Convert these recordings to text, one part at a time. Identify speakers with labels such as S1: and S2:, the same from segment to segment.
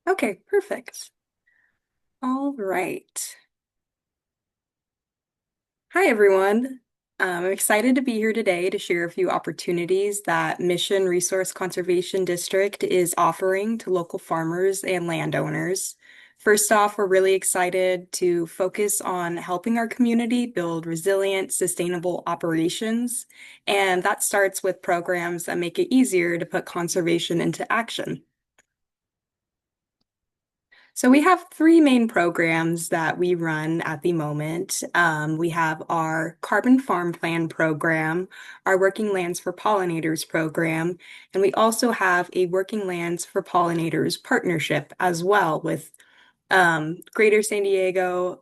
S1: Okay, perfect. All right. Hi, everyone. I'm excited to be here today to share a few opportunities that Mission Resource Conservation District is offering to local farmers and landowners. First off, we're really excited to focus on helping our community build resilient, sustainable operations, and that starts with programs that make it easier to put conservation into action. So we have three main programs that we run at the moment. We have our Carbon Farm Plan program, our Working Lands for Pollinators program, and we also have a Working Lands for Pollinators partnership as well with Greater San Diego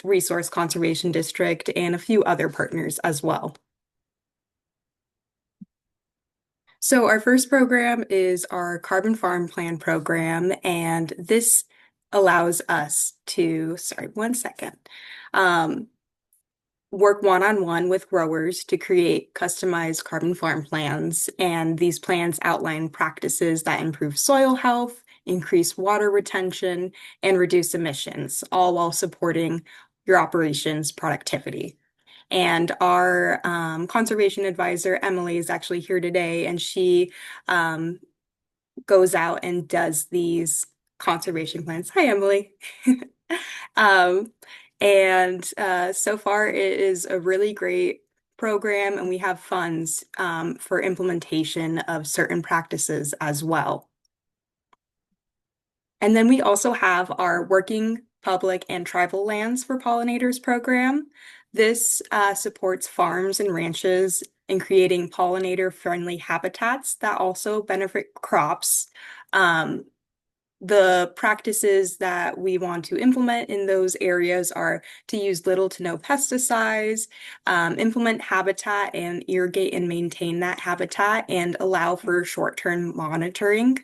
S1: Resource Conservation District and a few other partners as well. So our first program is our Carbon Farm Plan program, and this allows us to, sorry, one second, um, work one-on-one with growers to create customized carbon farm plans. And these plans outline practices that improve soil health, increase water retention, and reduce emissions, all while supporting your operations productivity. And our conservation advisor, Emily, is actually here today, and she um, goes out and does these conservation plans. Hi, Emily. Um, and so far, it is a really great program, and we have funds for implementation of certain practices as well. And then we also have our Working Public and Tribal Lands for Pollinators program. This supports farms and ranches in creating pollinator-friendly habitats that also benefit crops. Um, the practices that we want to implement in those areas are to use little to no pesticides, implement habitat and irrigate and maintain that habitat, and allow for short-term monitoring.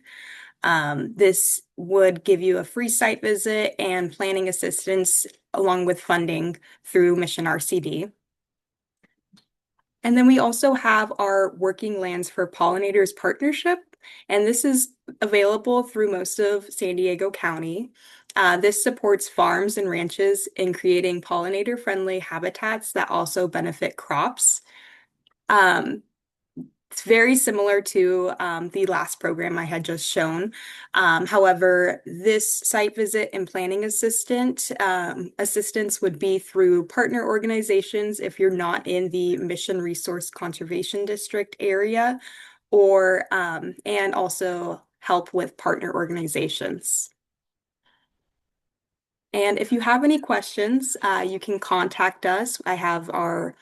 S1: This would give you a free site visit and planning assistance along with funding through Mission RCD. And then we also have our Working Lands for Pollinators partnership, and this is available through most of San Diego County. This supports farms and ranches in creating pollinator-friendly habitats that also benefit crops. Um, it's very similar to the last program I had just shown. However, this site visit and planning assistance would be through partner organizations if you're not in the Mission Resource Conservation District area, or and also help with partner organizations. And if you have any questions, you can contact us. I have our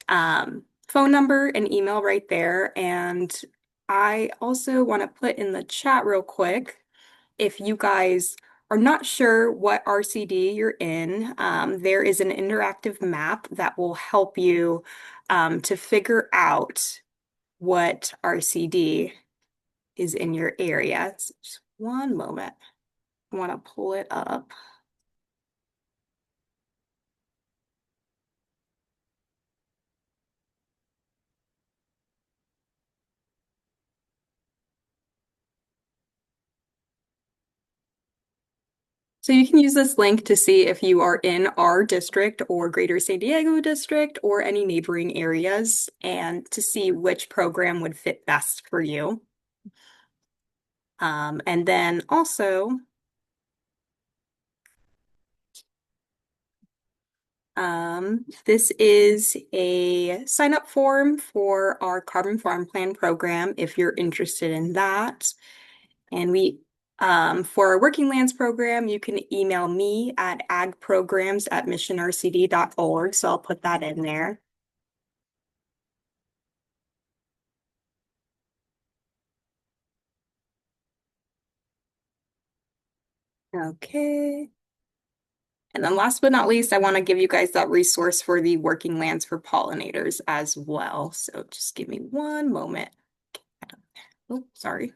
S1: phone number and email right there. And I also want to put in the chat real quick, if you guys are not sure what RCD you're in, there is an interactive map that will help you to figure out what RCD is in your area. So just one moment. I want to pull it up. So you can use this link to see if you are in our district or Greater San Diego district or any neighboring areas and to see which program would fit best for you. And then also, this is a sign up form for our Carbon Farm Plan program if you're interested in that. And for our Working Lands program, you can email me at agprograms@missionrcd.org. So I'll put that in there. Okay. And then last but not least, I want to give you guys that resource for the Working Lands for Pollinators as well. So just give me one moment. Oh, sorry.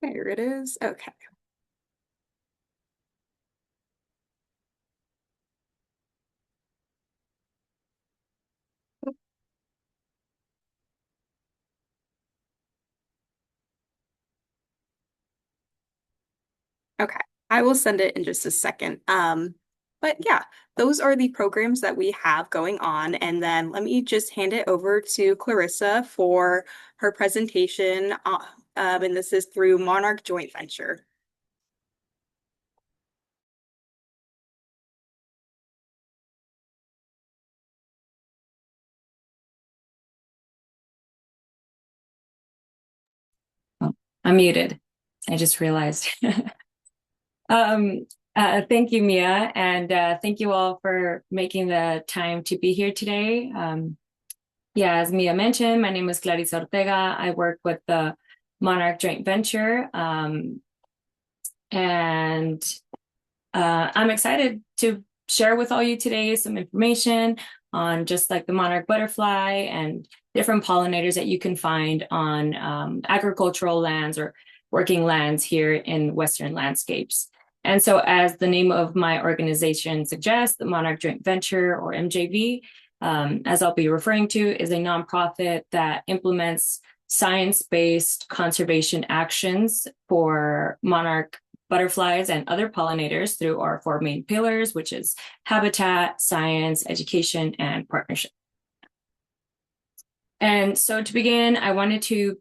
S1: There it is. Okay. Okay, I will send it in just a second. But yeah, those are the programs that we have going on. And then let me just hand it over to Clarissa for her presentation. And this is through Monarch Joint Venture.
S2: Oh, I'm muted. I just realized. Um, Thank you, Mia, and thank you all for making the time to be here today. Yeah, as Mia mentioned, my name is Clarissa Ortega. I work with the Monarch Joint Venture, and I'm excited to share with all you today some information on just like the monarch butterfly and different pollinators that you can find on agricultural lands or working lands here in Western landscapes. And so, as the name of my organization suggests, the Monarch Joint Venture, or MJV, as I'll be referring to, is a nonprofit that implements science-based conservation actions for monarch butterflies and other pollinators through our four main pillars, which is habitat, science, education, and partnership. And so to begin, I wanted to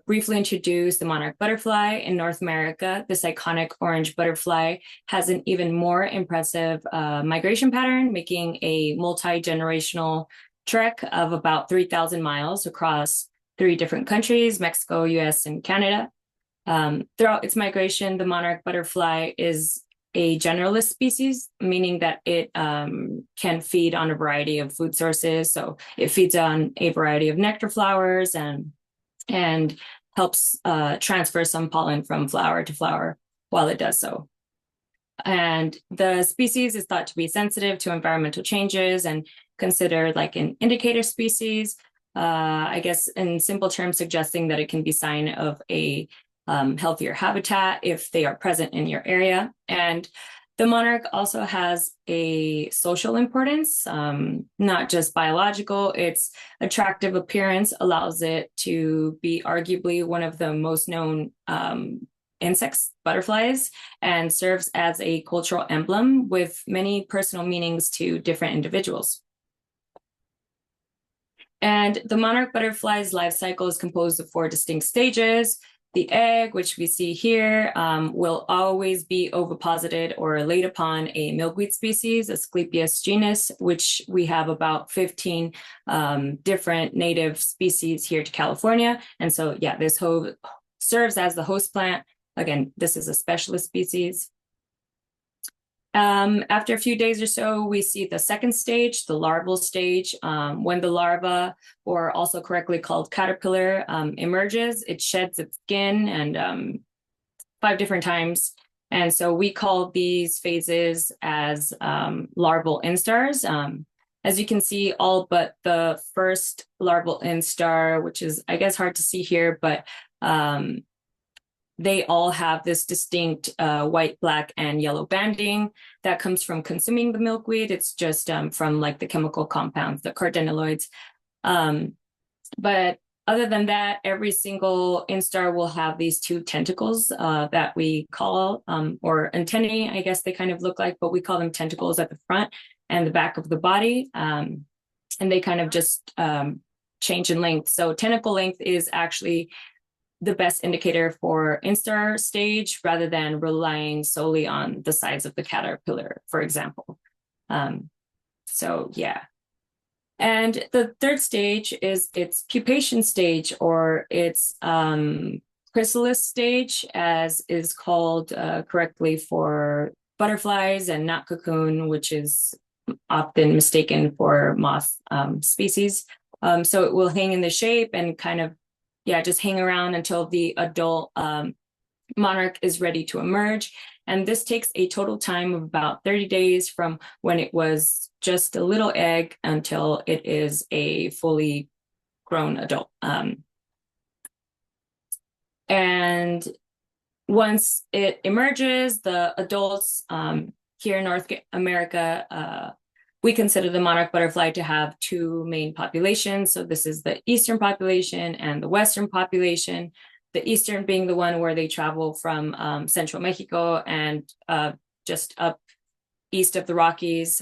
S2: briefly introduce the monarch butterfly in North America. This iconic orange butterfly has an even more impressive migration pattern, making a multi-generational trek of about 3,000 miles across 3 different countries, Mexico, US, and Canada. Throughout its migration, the monarch butterfly is a generalist species, meaning that it can feed on a variety of food sources. So it feeds on a variety of nectar flowers and helps transfer some pollen from flower to flower while it does so. And the species is thought to be sensitive to environmental changes and considered like an indicator species. I guess in simple terms, suggesting that it can be a sign of a healthier habitat if they are present in your area. And the monarch also has a social importance, not just biological. Its attractive appearance allows it to be arguably one of the most known insects, butterflies, and serves as a cultural emblem with many personal meanings to different individuals. And the monarch butterfly's life cycle is composed of 4 distinct stages. The egg, which we see here, will always be oviposited or laid upon a milkweed species, Asclepias genus, which we have about 15 different native species here to California. And so, yeah, this serves as the host plant. Again, this is a specialist species. After a few days or so, we see the second stage, the larval stage. When the larva, or also correctly called caterpillar, emerges, it sheds its skin and 5 different times. And so we call these phases as larval instars. As you can see, all but the first larval instar, which is, I guess, hard to see here, but they all have this distinct white, black, and yellow banding that comes from consuming the milkweed. It's just from like the chemical compounds, the carotenoids. But other than that, every single instar will have these 2 tentacles that we call, or antennae, I guess they kind of look like, but we call them tentacles at the front and the back of the body. And they kind of just change in length. So tentacle length is actually the best indicator for instar stage rather than relying solely on the size of the caterpillar, for example. So yeah. And the third stage is its pupation stage, or its chrysalis stage, as is called correctly for butterflies, and not cocoon, which is often mistaken for moth species. So it will hang in the shape and kind of, yeah, just hang around until the adult monarch is ready to emerge. And this takes a total time of about 30 days from when it was just a little egg until it is a fully grown adult. And once it emerges, the adults here in North America, we consider the monarch butterfly to have 2 main populations. So this is the eastern population and the western population. the eastern being the one where they travel from central Mexico and just up east of the Rockies,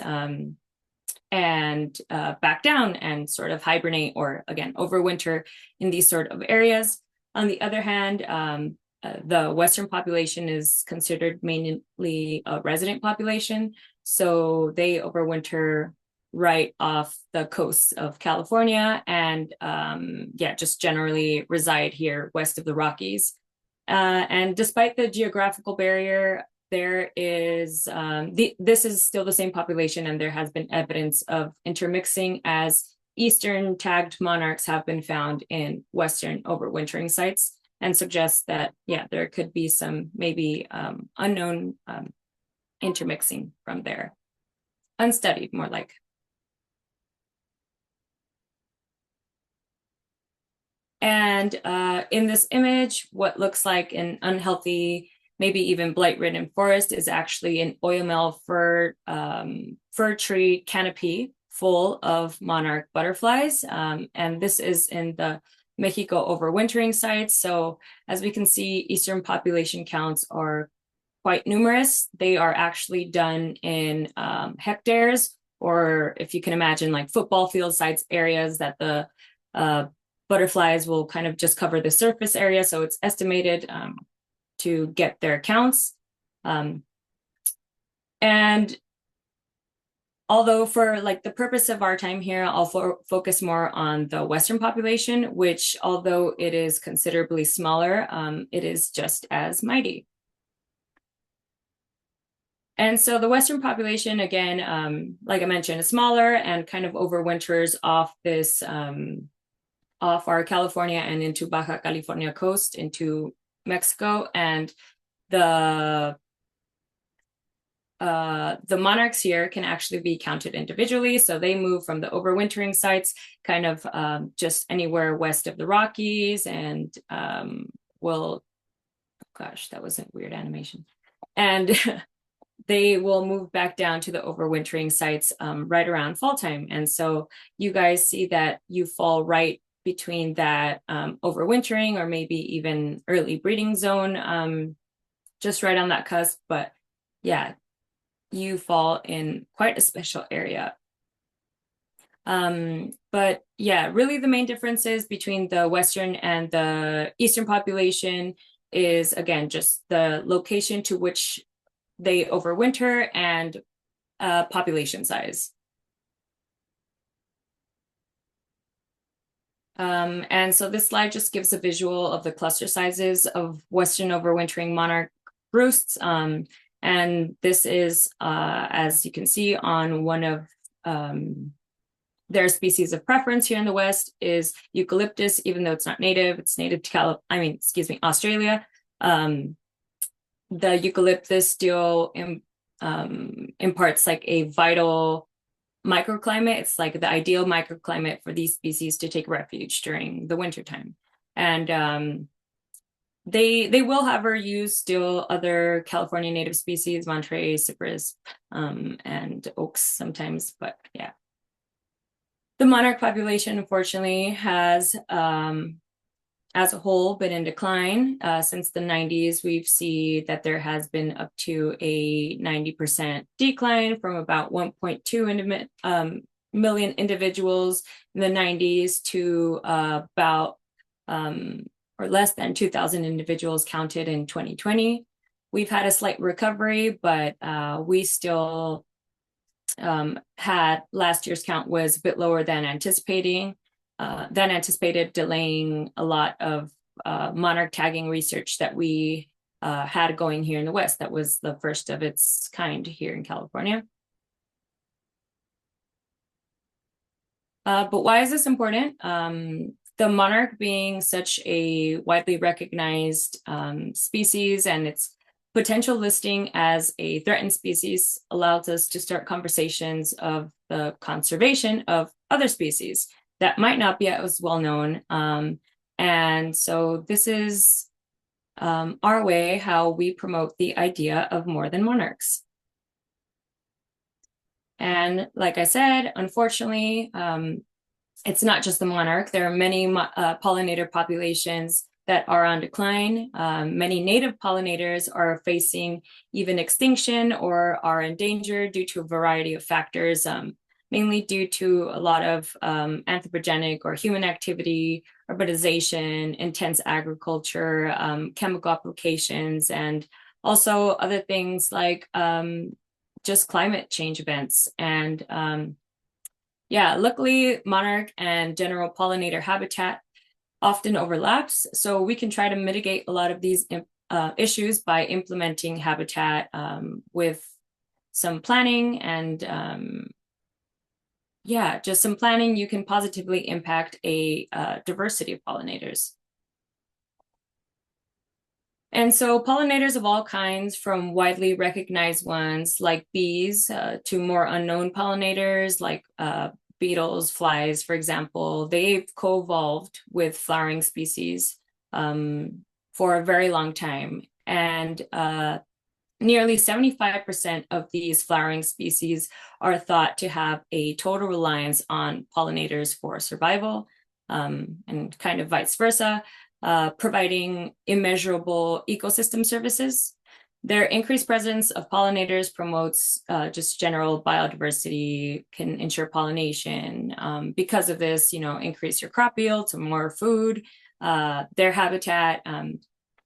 S2: and back down and sort of hibernate or again overwinter in these sort of areas. On the other hand, the Western population is considered mainly a resident population, so they overwinter right off the coast of California and yeah, just generally reside here west of the Rockies. And despite the geographical barrier, there is this is still the same population, and there has been evidence of intermixing as eastern tagged monarchs have been found in western overwintering sites, and suggests that yeah, there could be some maybe unknown intermixing from there, unstudied more like. And in this image, what looks like an unhealthy, maybe even blight-ridden forest is actually an oyamel fir tree canopy full of monarch butterflies. And this is in the Mexico overwintering sites. So as we can see, eastern population counts are quite numerous. They are actually done in hectares, or if you can imagine, like football field sites areas that the butterflies will kind of just cover the surface area. So it's estimated to get their counts. And although for like the purpose of our time here, I'll focus more on the Western population, which although it is considerably smaller, it is just as mighty. And so the Western population, again, like I mentioned, is smaller and kind of overwinters off this off our California and into Baja California coast into Mexico. And the monarchs here can actually be counted individually. So they move from the overwintering sites kind of just anywhere west of the Rockies, and will, gosh, that was a weird animation. And they will move back down to the overwintering sites right around fall time. And so you guys see that you fall right between that overwintering or maybe even early breeding zone, just right on that cusp. But yeah, you fall in quite a special area. But yeah, really the main differences between the Western and the Eastern population is, again, just the location to which they overwinter and population size. And so this slide just gives a visual of the cluster sizes of Western overwintering monarch roosts. And this is, as you can see, on one of their species of preference here in the West is eucalyptus, even though it's not native. It's native to Australia. The eucalyptus still imparts like a vital microclimate. It's like the ideal microclimate for these species to take refuge during the wintertime. And they will, however, use still other California native species, Monterey, cypress, and oaks sometimes, but yeah. The monarch population, unfortunately, has as a whole been in decline. Since the 90s, we've seen that there has been up to a 90% decline from about 1.2 million individuals in the 90s to about or less than 2,000 individuals counted in 2020. We've had a slight recovery, but we still had last year's count was a bit lower than anticipated, delaying a lot of monarch tagging research that we had going here in the West. That was the first of its kind here in California. But why is this important? The monarch being such a widely recognized species, and its potential listing as a threatened species allows us to start conversations of the conservation of other species that might not be as well known. And so this is our way how we promote the idea of more than monarchs. And like I said, unfortunately, it's not just the monarch. There are many pollinator populations that are on decline. Many native pollinators are facing even extinction or are endangered due to a variety of factors, mainly due to a lot of anthropogenic or human activity, urbanization, intense agriculture, chemical applications, and also other things like just climate change events. And yeah, luckily, monarch and general pollinator habitat often overlaps, so we can try to mitigate a lot of these issues by implementing habitat with some planning and yeah, just some planning. You can positively impact a diversity of pollinators. And so pollinators of all kinds, from widely recognized ones like bees to more unknown pollinators like beetles, flies, for example, they've co-evolved with flowering species for a very long time. And nearly 75% of these flowering species are thought to have a total reliance on pollinators for survival, and kind of vice versa, providing immeasurable ecosystem services. Their increased presence of pollinators promotes just general biodiversity, can ensure pollination. Because of this, increase your crop yield to more food. Their habitat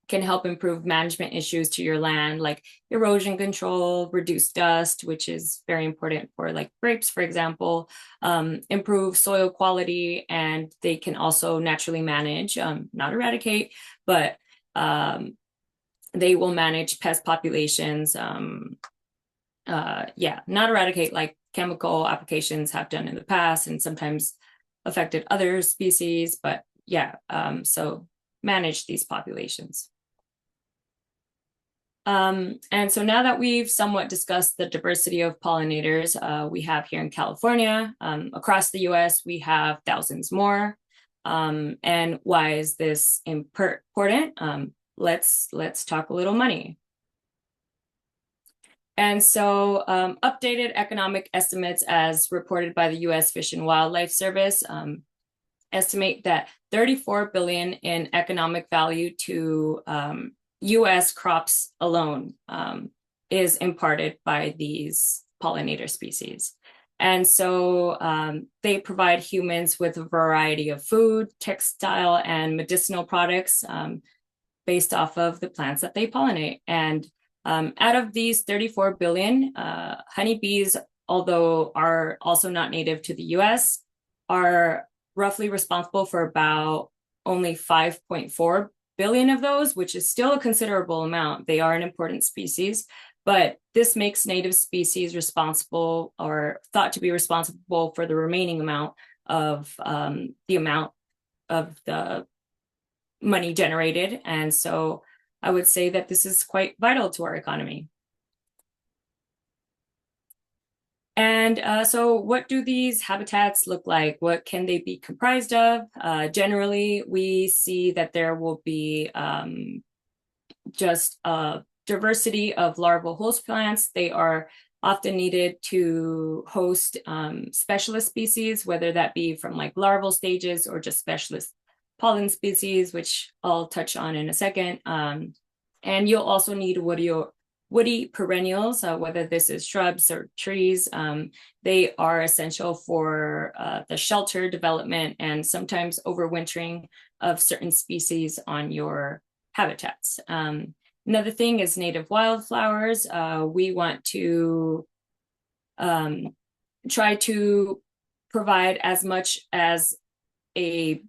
S2: can help improve management issues to your land, like erosion control, reduce dust, which is very important for like grapes, for example, improve soil quality, and they can also naturally manage, not eradicate, but they will manage pest populations. Yeah, not eradicate like chemical applications have done in the past and sometimes affected other species, but yeah, so manage these populations. And so now that we've somewhat discussed the diversity of pollinators we have here in California, across the US, we have thousands more. And why is this important? Let's talk a little money. And so updated economic estimates as reported by the US Fish and Wildlife Service estimate that 34 billion in economic value to US crops alone is imparted by these pollinator species. And so they provide humans with a variety of food, textile, and medicinal products based off of the plants that they pollinate. And out of these 34 billion, honeybees, although are also not native to the US, are roughly responsible for about only 5.4 billion of those, which is still a considerable amount. They are an important species, but this makes native species responsible or thought to be responsible for the remaining amount of the money generated. And so I would say that this is quite vital to our economy. And so what do these habitats look like? What can they be comprised of? Generally, we see that there will be just a diversity of larval host plants. They are often needed to host specialist species, whether that be from like larval stages or just specialist pollen species, which I'll touch on in a second. And you'll also need woody perennials, whether this is shrubs or trees. They are essential for the shelter development and sometimes overwintering of certain species on your habitats. Another thing is native wildflowers. We want to try to provide as much as a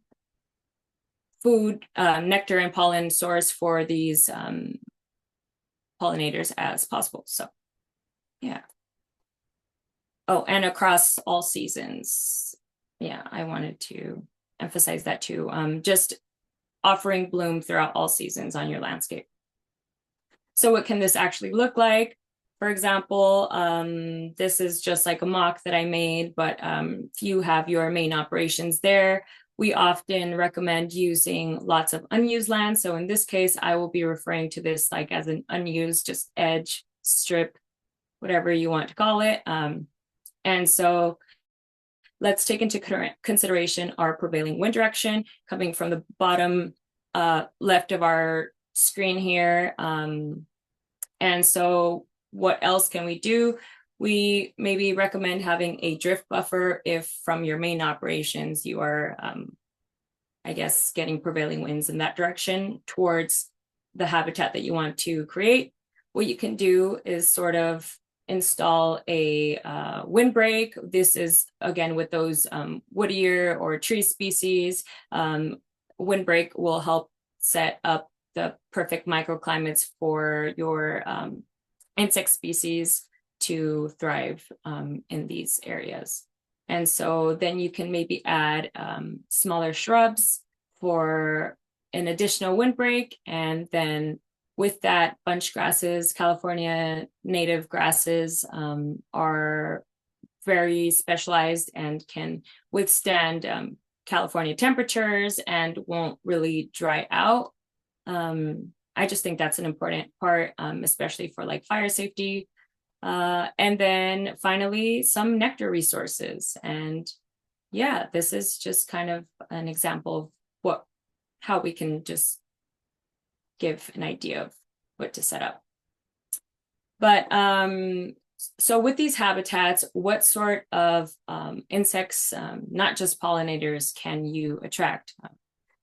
S2: food, nectar, and pollen source for these pollinators as possible. So yeah. Oh, and across all seasons. Yeah, I wanted to emphasize that too. Just offering bloom throughout all seasons on your landscape. So what can this actually look like? For example, this is just like a mock that I made, but if you have your main operations there, we often recommend using lots of unused land. So in this case, I will be referring to this like as an unused, just edge, strip, whatever you want to call it. And so let's take into consideration our prevailing wind direction coming from the bottom left of our screen here. And so what else can we do? We maybe recommend having a drift buffer if from your main operations you are, I guess, getting prevailing winds in that direction towards the habitat that you want to create. What you can do is sort of install a windbreak. This is, again, with those woodier or tree species. Windbreak will help set up the perfect microclimates for your insect species to thrive in these areas. And so then you can maybe add smaller shrubs for an additional windbreak. And then with that, bunch grasses, California native grasses are very specialized and can withstand California temperatures and won't really dry out. I just think that's an important part, especially for like fire safety. And then finally, some nectar resources. And yeah, this is just kind of an example of how we can just give an idea of what to set up. But so with these habitats, what sort of insects, not just pollinators, can you attract?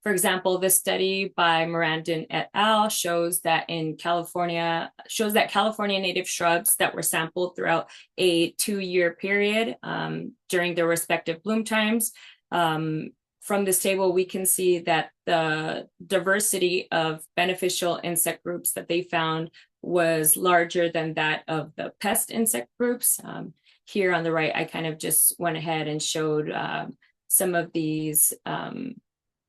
S2: For example, this study by Morandin et al. Shows that California native shrubs that were sampled throughout a 2-year period during their respective bloom times. From this table, we can see that the diversity of beneficial insect groups that they found was larger than that of the pest insect groups. Here on the right, I kind of just went ahead and showed some of these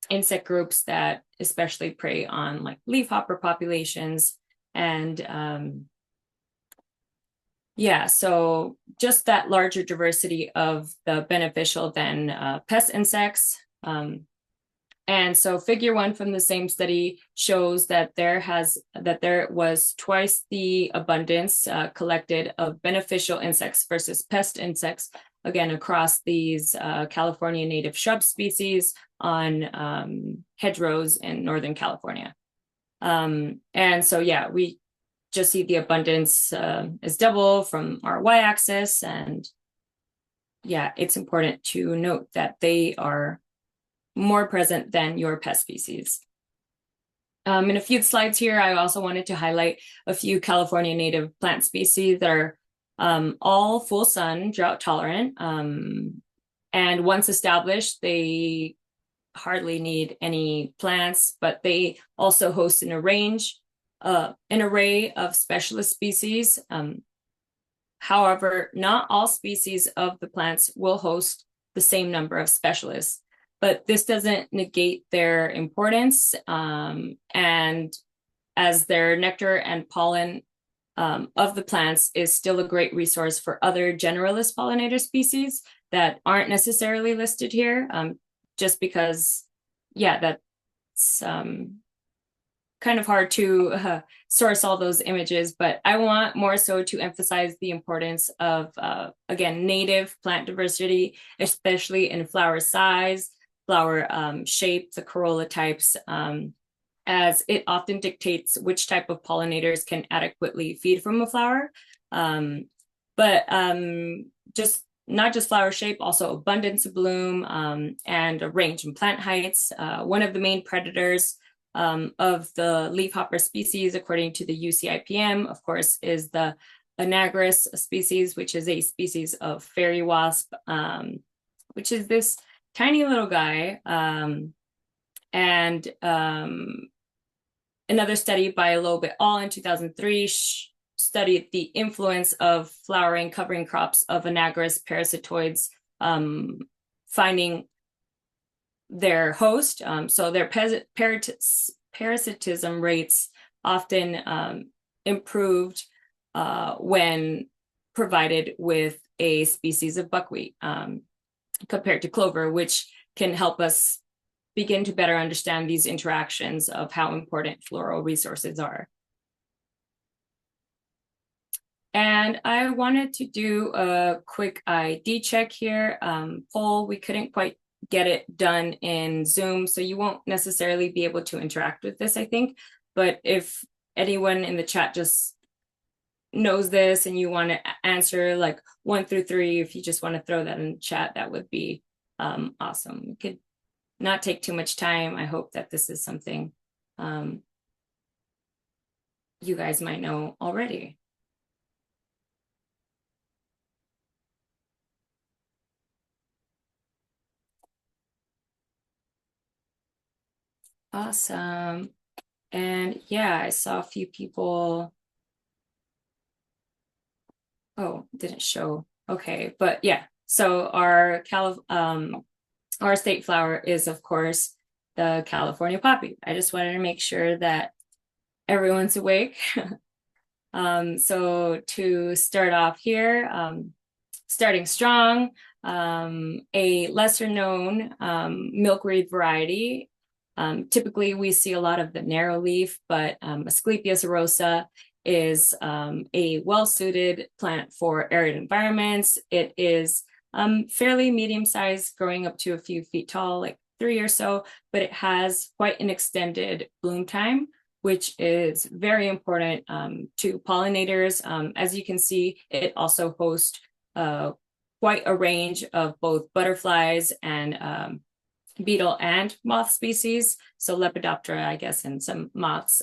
S2: insect groups that especially prey on like leafhopper populations. And yeah, so just that larger diversity of the beneficial than pest insects. And so figure 1 from the same study shows that there was twice the abundance collected of beneficial insects versus pest insects, again, across these California native shrub species on hedgerows in Northern California. And so, yeah, we just see the abundance is double from our y-axis. And yeah, it's important to note that they are more present than your pest species. In a few slides here, I also wanted to highlight a few California native plant species that are all full sun, drought tolerant. And once established, they hardly need any plants, but they also host an array of specialist species. However, not all species of the plants will host the same number of specialists, but this doesn't negate their importance. And as their nectar and pollen of the plants is still a great resource for other generalist pollinator species that aren't necessarily listed here, just because, yeah, that's kind of hard to source all those images, but I want more so to emphasize the importance of, again, native plant diversity, especially in flower size, flower shape, the corolla types, as it often dictates which type of pollinators can adequately feed from a flower. But just not just flower shape, also abundance of bloom and a range in plant heights. One of the main predators of the leafhopper species, according to the UCIPM, of course, is the Anagris species, which is a species of fairy wasp, which is this tiny little guy. And another study by Loeb et al. In 2003 studied the influence of flowering covering crops of Anagris parasitoids, finding their host. So their parasitism rates often improved when provided with a species of buckwheat compared to clover, which can help us begin to better understand these interactions of how important floral resources are. And I wanted to do a quick ID check here. Poll, we couldn't quite get it done in Zoom, so you won't necessarily be able to interact with this, I think. But if anyone in the chat just knows this and you want to answer like 1 through 3, if you just want to throw that in the chat, that would be awesome. We could not take too much time. I hope that this is something you guys might know already. Awesome. And yeah, I saw a few people. Oh, didn't show. Okay, but yeah. So our state flower is, of course, the California poppy. I just wanted to make sure that everyone's awake. So to start off here, starting strong, a lesser known milkweed variety. Typically, we see a lot of the narrow leaf, but Asclepias erosa is a well-suited plant for arid environments. It is fairly medium-sized, growing up to a few feet tall, like 3 or so, but it has quite an extended bloom time, which is very important to pollinators. As you can see, it also hosts quite a range of both butterflies and beetle and moth species. So Lepidoptera, I guess, and some moths.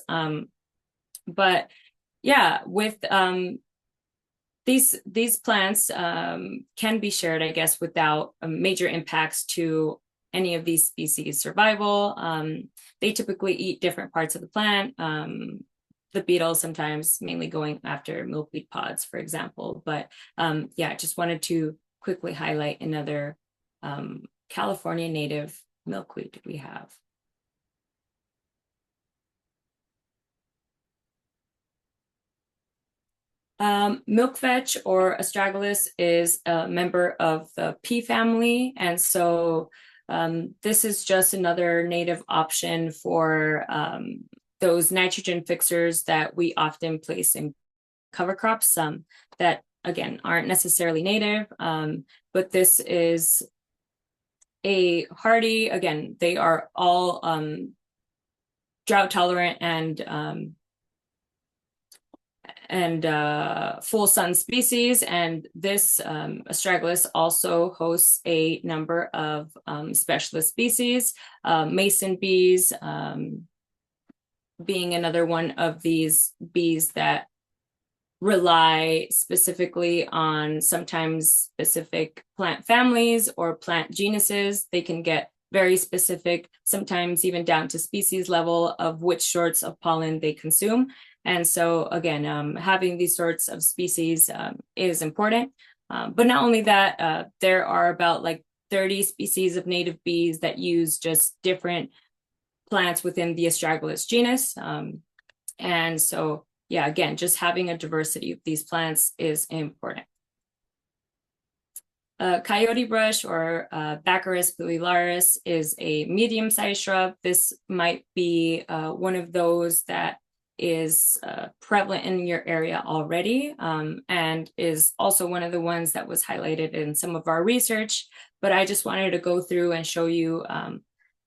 S2: But yeah, with these plants can be shared, I guess, without major impacts to any of these species' survival. They typically eat different parts of the plant. The beetles sometimes mainly going after milkweed pods, for example. But yeah, I just wanted to quickly highlight another California native milkweed we have. Milkvetch or astragalus is a member of the pea family, and so this is just another native option for those nitrogen fixers that we often place in cover crops that, again, aren't necessarily native, but this is a hardy, again, they are all drought tolerant and full sun species. And this astragalus also hosts a number of specialist species, mason bees being another one of these bees that rely specifically on sometimes specific plant families or plant genuses. They can get very specific, sometimes even down to species level of which sorts of pollen they consume. And so again, having these sorts of species is important. But not only that, there are about like 30 species of native bees that use just different plants within the astragalus genus. And so, yeah, again, just having a diversity of these plants is important. Coyote brush or Baccharis pilaris is a medium-sized shrub. This might be one of those that is prevalent in your area already, and is also one of the ones that was highlighted in some of our research. But I just wanted to go through and show you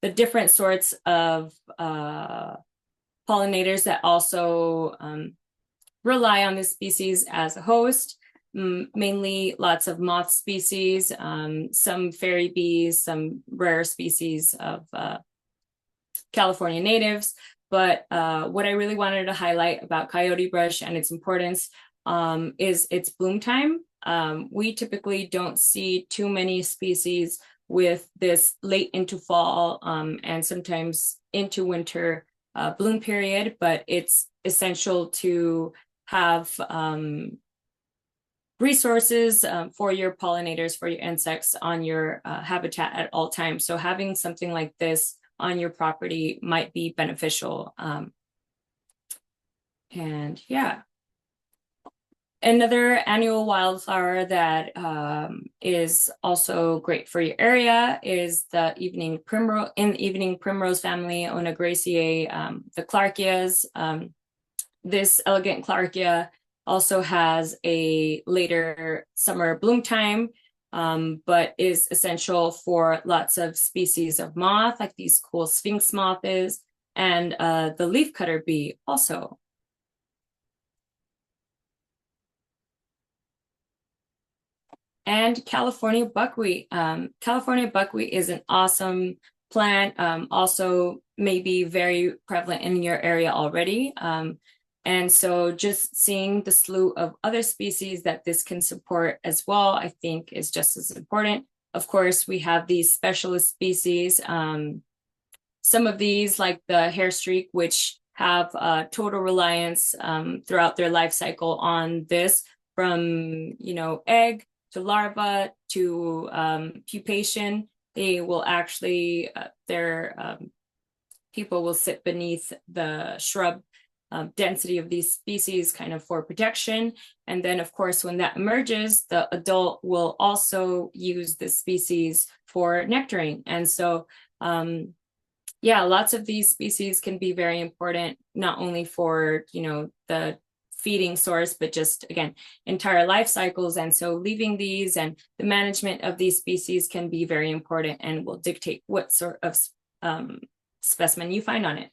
S2: the different sorts of pollinators that also rely on this species as a host. Mainly lots of moth species, some fairy bees, some rare species of California natives. But what I really wanted to highlight about coyote brush and its importance is its bloom time. We typically don't see too many species with this late into fall and sometimes into winter bloom period, but it's essential to have resources for your pollinators, for your insects on your habitat at all times. So having something like this on your property might be beneficial. And yeah. Another annual wildflower that is also great for your area is the evening primrose family, Onagraceae, the Clarkias. This elegant Clarkia also has a later summer bloom time. but is essential for lots of species of moth, like these cool sphinx moth is, and the leafcutter bee also. And California buckwheat. California buckwheat is an awesome plant, also maybe very prevalent in your area already. And so just seeing the slew of other species that this can support as well, I think is just as important. Of course, we have these specialist species. Some of these, like the hair streak, which have total reliance throughout their life cycle on this, from egg to larva to pupation. They will actually their people will sit beneath the shrub density of these species kind of for protection. And then, of course, when that emerges, the adult will also use the species for nectaring. And so yeah, lots of these species can be very important, not only for, the feeding source, but just, again, entire life cycles. And so leaving these and the management of these species can be very important and will dictate what sort of specimen you find on it.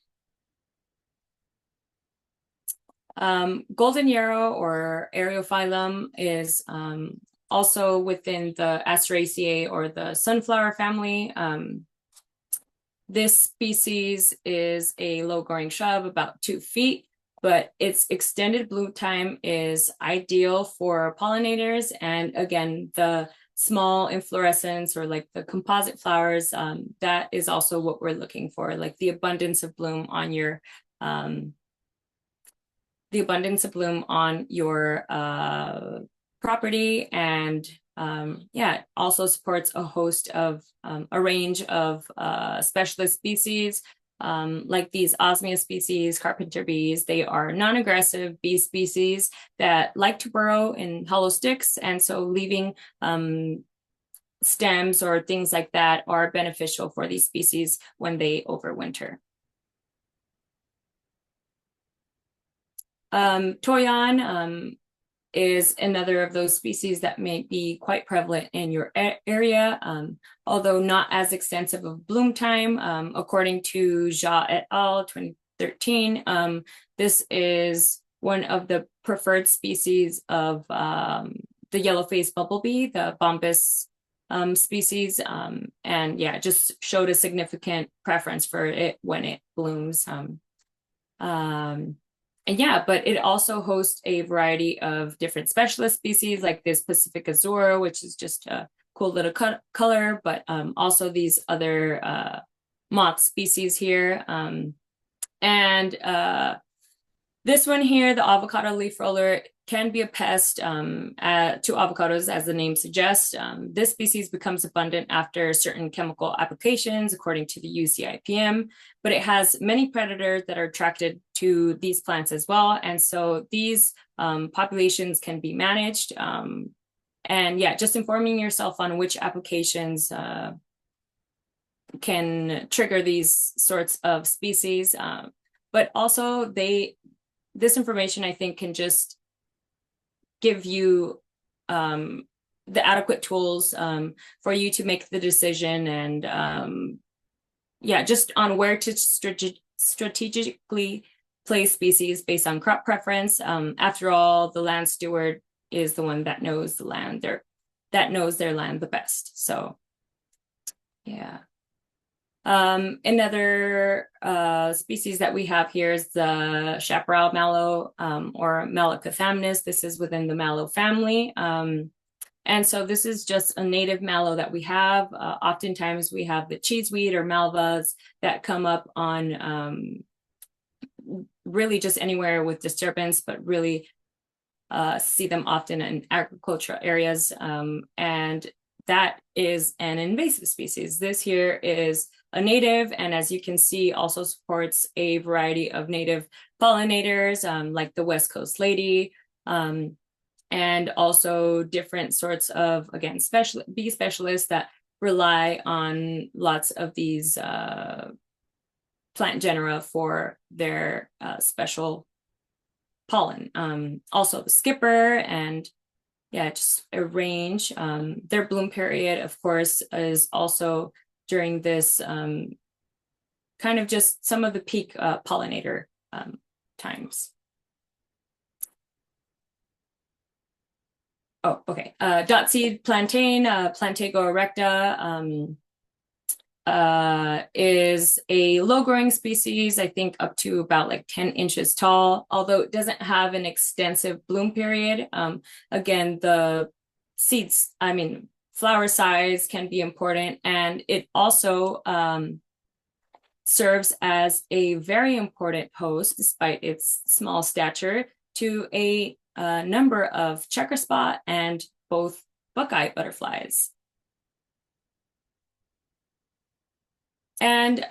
S2: Golden yarrow or Areophyllum is also within the Asteraceae or the sunflower family. This species is a low-growing shrub, about 2 feet, but its extended bloom time is ideal for pollinators. And again, the small inflorescence or like the composite flowers, that is also what we're looking for, like the abundance of bloom on your property. And yeah, it also supports a host of a range of specialist species, like these Osmia species, carpenter bees. They are non-aggressive bee species that like to burrow in hollow sticks, and so leaving stems or things like that are beneficial for these species when they overwinter. Toyon is another of those species that may be quite prevalent in your area, although not as extensive of bloom time. According to Jha et al. 2013, this is one of the preferred species of the yellow-faced bumblebee, the Bombus species, and yeah, just showed a significant preference for it when it blooms. And yeah, but it also hosts a variety of different specialist species, like this Pacific Azure, which is just a cool little color, but also these other moth species here. And this one here, the avocado leaf roller, can be a pest to avocados, as the name suggests. This species becomes abundant after certain chemical applications, according to the UCIPM, but it has many predators that are attracted to these plants as well. And so these populations can be managed. And yeah, just informing yourself on which applications can trigger these sorts of species. But also this information, I think, can just give you the adequate tools for you to make the decision, and yeah, just on where to strategically place species based on crop preference. After all, the land steward is the one that knows the land, that knows their land the best. So yeah. Another species that we have here is the chaparral mallow, or Malacothamnus. This is within the mallow family. And so this is just a native mallow that we have. Oftentimes we have the cheeseweed or malvas that come up on really just anywhere with disturbance, but really see them often in agricultural areas. And that is an invasive species. This here is a native, and as you can see, also supports a variety of native pollinators, like the West Coast lady, and also different sorts of, again, bee specialists that rely on lots of these plant genera for their special pollen. Also the skipper and yeah, just a range. Their bloom period, of course, is also during this kind of just some of the peak pollinator times. Oh, okay. Dot seed plantain, Plantago erecta, is a low growing species, I think up to about like 10 inches tall, although it doesn't have an extensive bloom period. Again, the seeds, I mean, flower size can be important, and it also serves as a very important host, despite its small stature, to a number of checker spot and both buckeye butterflies. And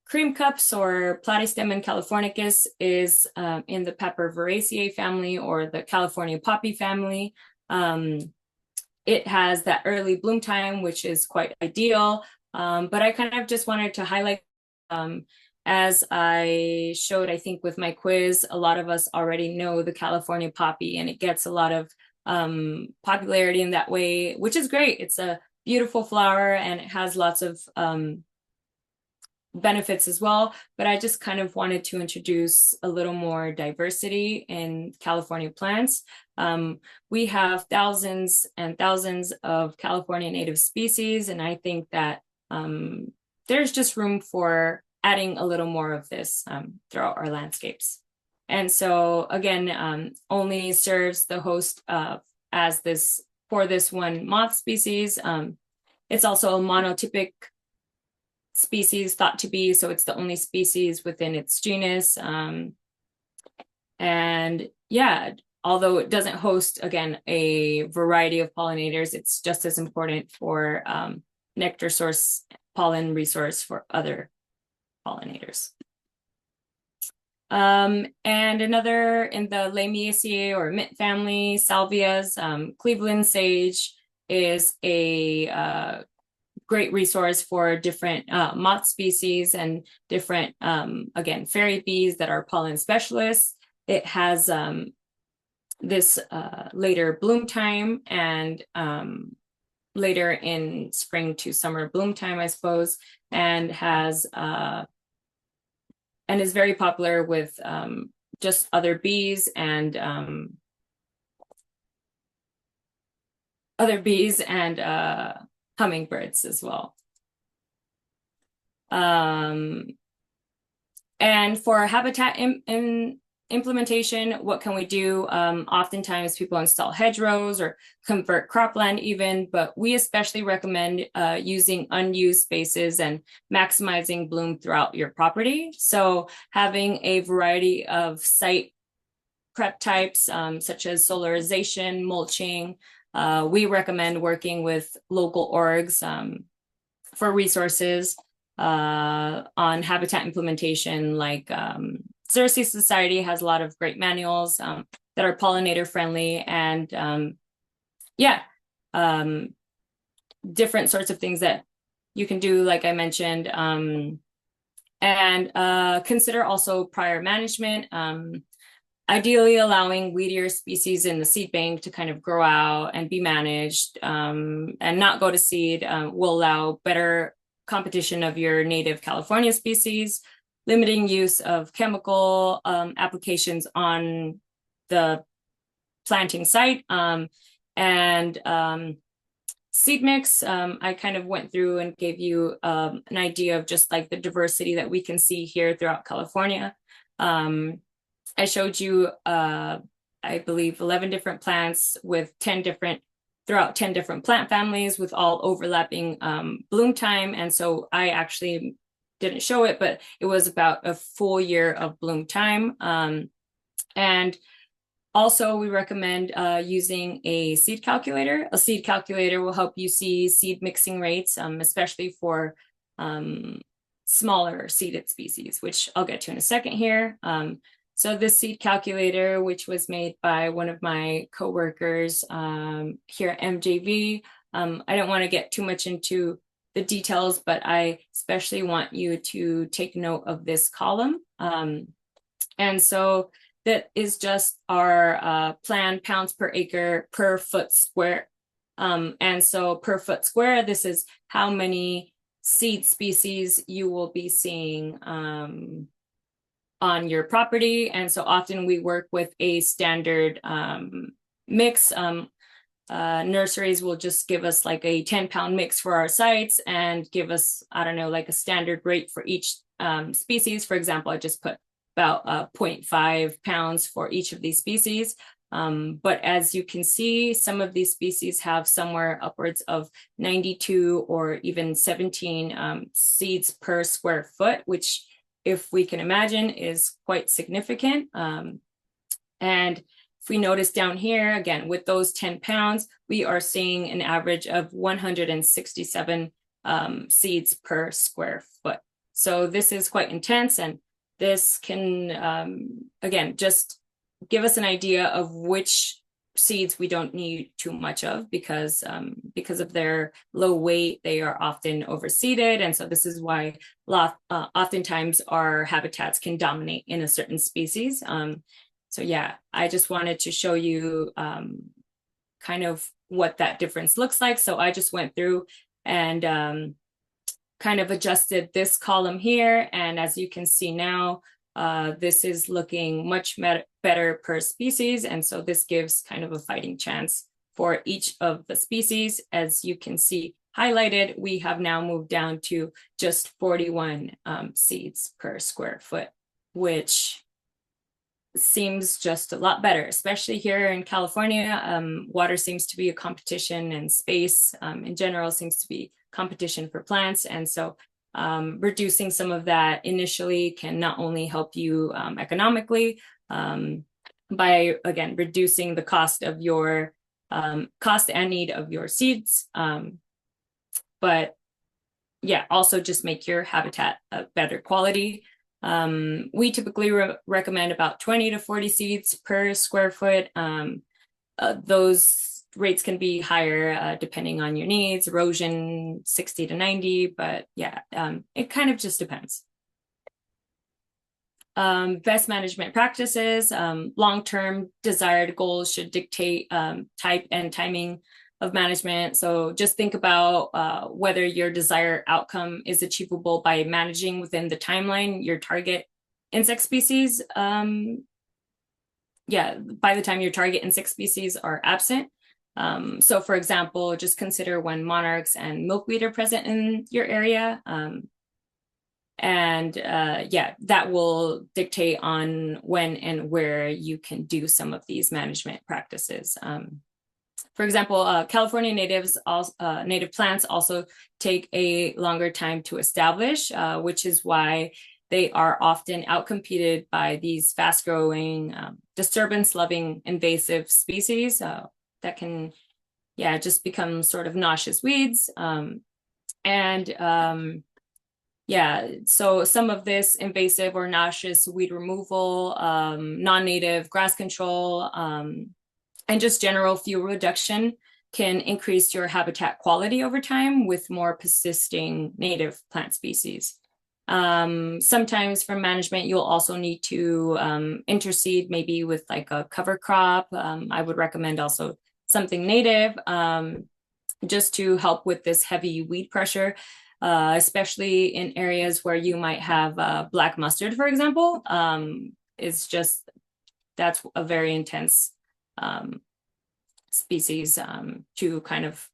S2: cream cups or Platystemon californicus is in the Pepperveraceae family or the California poppy family. It has that early bloom time, which is quite ideal. But I kind of just wanted to highlight, as I showed, I think with my quiz, a lot of us already know the California poppy, and it gets a lot of popularity in that way, which is great. It's a beautiful flower and it has lots of benefits as well. But I just kind of wanted to introduce a little more diversity in California plants. We have thousands and thousands of California native species, and I think that there's just room for adding a little more of this throughout our landscapes. And so again, only serves the host as this for this one moth species. It's also a monotypic species thought to be, so it's the only species within its genus. And yeah, although it doesn't host, again, a variety of pollinators, it's just as important for nectar source, pollen resource for other pollinators. And another in the Lamiaceae or mint family, salvias, Cleveland sage is a great resource for different moth species and different, again, fairy bees that are pollen specialists. It has this later bloom time and later in spring to summer bloom time, I suppose, and has and is very popular with just other bees and hummingbirds as well. And for habitat implementation, what can we do? Oftentimes people install hedgerows or convert cropland even, but we especially recommend using unused spaces and maximizing bloom throughout your property. So having a variety of site prep types, such as solarization, mulching. We recommend working with local orgs for resources on habitat implementation, like Xerces Society has a lot of great manuals that are pollinator friendly, and yeah, different sorts of things that you can do, like I mentioned, and consider also prior management. Ideally allowing weedier species in the seed bank to kind of grow out and be managed and not go to seed will allow better competition of your native California species, limiting use of chemical applications on the planting site, and seed mix. I kind of went through and gave you an idea of just like the diversity that we can see here throughout California. I showed you, I believe, 11 different plants with 10 different plant families with all overlapping bloom time. And so I actually didn't show it, but it was about a full year of bloom time. And also we recommend using a seed calculator. A seed calculator will help you see seed mixing rates, especially for smaller seeded species, which I'll get to in a second here. So this seed calculator, which was made by one of my coworkers here at MJV, I don't want to get too much into the details, but I especially want you to take note of this column. And so that is just our planned pounds per acre per foot square. And so per foot square, this is how many seed species you will be seeing on your property. And so often we work with a standard mix. Nurseries will just give us like a 10-pound mix for our sites and give us, I don't know, like a standard rate for each species. For example, I just put about 0.5 pounds for each of these species. But as you can see, some of these species have somewhere upwards of 92 or even 17 seeds per square foot, which, if we can imagine, is quite significant. And if we notice down here, again, with those 10 pounds, we are seeing an average of 167 seeds per square foot. So this is quite intense, and this can, again, just give us an idea of which seeds we don't need too much of because of their low weight, they are often overseeded. And so this is why oftentimes our habitats can dominate in a certain species. So yeah, I just wanted to show you kind of what that difference looks like. So I just went through and kind of adjusted this column here. And as you can see now, this is looking much better per species. And so this gives kind of a fighting chance for each of the species. As you can see highlighted, we have now moved down to just 41 seeds per square foot, which seems just a lot better, especially here in California. Water seems to be a competition, and space in general seems to be competition for plants. And so reducing some of that initially can not only help you economically by, again, reducing the cost of your cost and need of your seeds, but yeah, also just make your habitat a better quality. We typically recommend about 20 to 40 seeds per square foot. Those rates can be higher depending on your needs, erosion 60 to 90, but yeah, it kind of just depends. Best management practices, long-term desired goals should dictate type and timing of management. So just think about whether your desired outcome is achievable by managing within the timeline your target insect species. Yeah, by the time your target insect species are absent. So for example, just consider when monarchs and milkweed are present in your area. Yeah, that will dictate on when and where you can do some of these management practices. For example, California native plants also take a longer time to establish, which is why they are often outcompeted by these fast-growing, disturbance-loving invasive species that can, yeah, just become sort of noxious weeds. Yeah, so some of this invasive or noxious weed removal, non-native grass control, and just general fuel reduction can increase your habitat quality over time with more persisting native plant species. Sometimes for management, you'll also need to interseed maybe with like a cover crop. I would recommend also something native just to help with this heavy weed pressure. Especially in areas where you might have black mustard, for example, that's a very intense species to kind of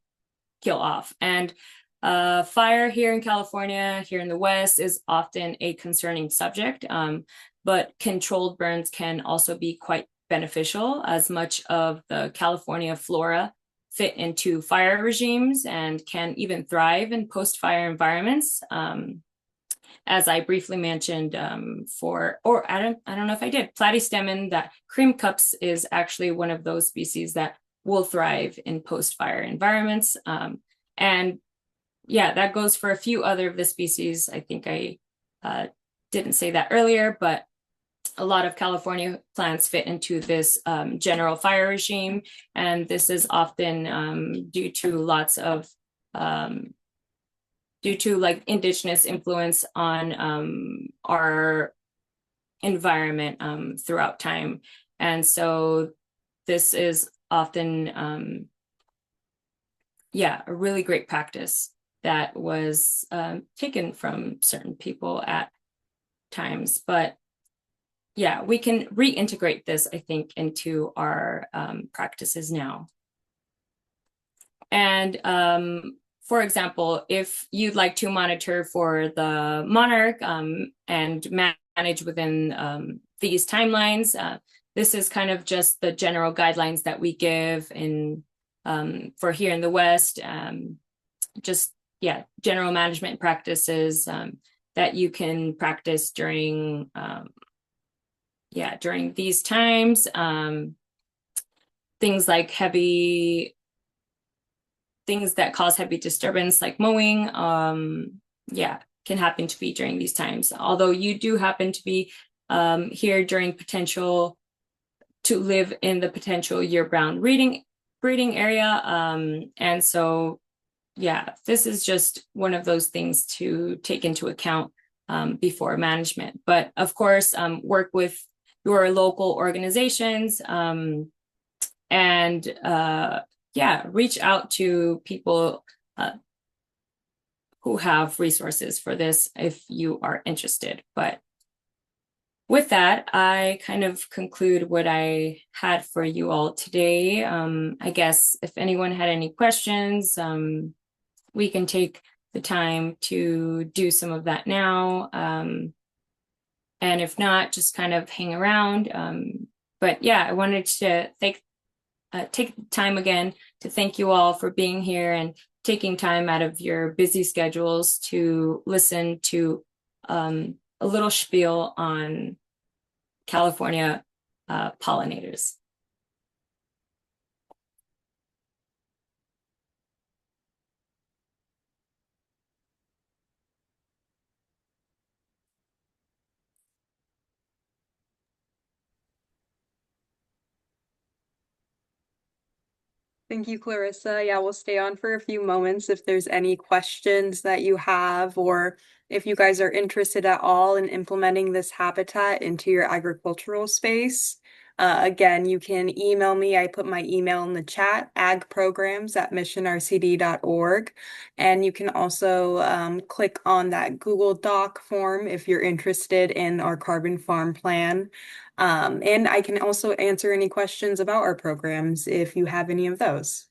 S2: kill off. And fire here in California, here in the West, is often a concerning subject, but controlled burns can also be quite beneficial, as much of the California flora fit into fire regimes and can even thrive in post-fire environments. As I briefly mentioned, I don't know if I did, Platystemon, that cream cups is actually one of those species that will thrive in post-fire environments. And yeah, that goes for a few other of the species. I think I didn't say that earlier, but a lot of California plants fit into this general fire regime, and this is often due to lots of due to like indigenous influence on our environment throughout time. And so this is often, yeah, a really great practice that was taken from certain people at times. But yeah, we can reintegrate this, I think, into our practices now. And for example, if you'd like to monitor for the monarch and manage within these timelines, this is kind of just the general guidelines that we give in for here in the West. Just yeah, general management practices that you can practice during yeah, during these times. Things like things that cause heavy disturbance, like mowing, yeah, can happen to be during these times. Although you do happen to be here during potential to live in the potential year-round breeding area, and so yeah, this is just one of those things to take into account before management. But of course, work with your local organizations and yeah, reach out to people who have resources for this if you are interested. But with that, I kind of conclude what I had for you all today. I guess if anyone had any questions, we can take the time to do some of that now. And if not, just kind of hang around. But yeah, I wanted to take time again to thank you all for being here and taking time out of your busy schedules to listen to a little spiel on California pollinators.
S1: Thank you, Clarissa. Yeah, we'll stay on for a few moments if there's any questions that you have, or if you guys are interested at all in implementing this habitat into your agricultural space. Again, you can email me. I put my email in the chat, agprograms@missionrcd.org. And you can also click on that Google Doc form if you're interested in our carbon farm plan. And I can also answer any questions about our programs if you have any of those.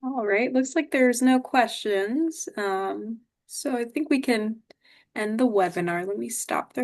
S1: All right, looks like there's no questions. So I think we can end the webinar. Let me stop the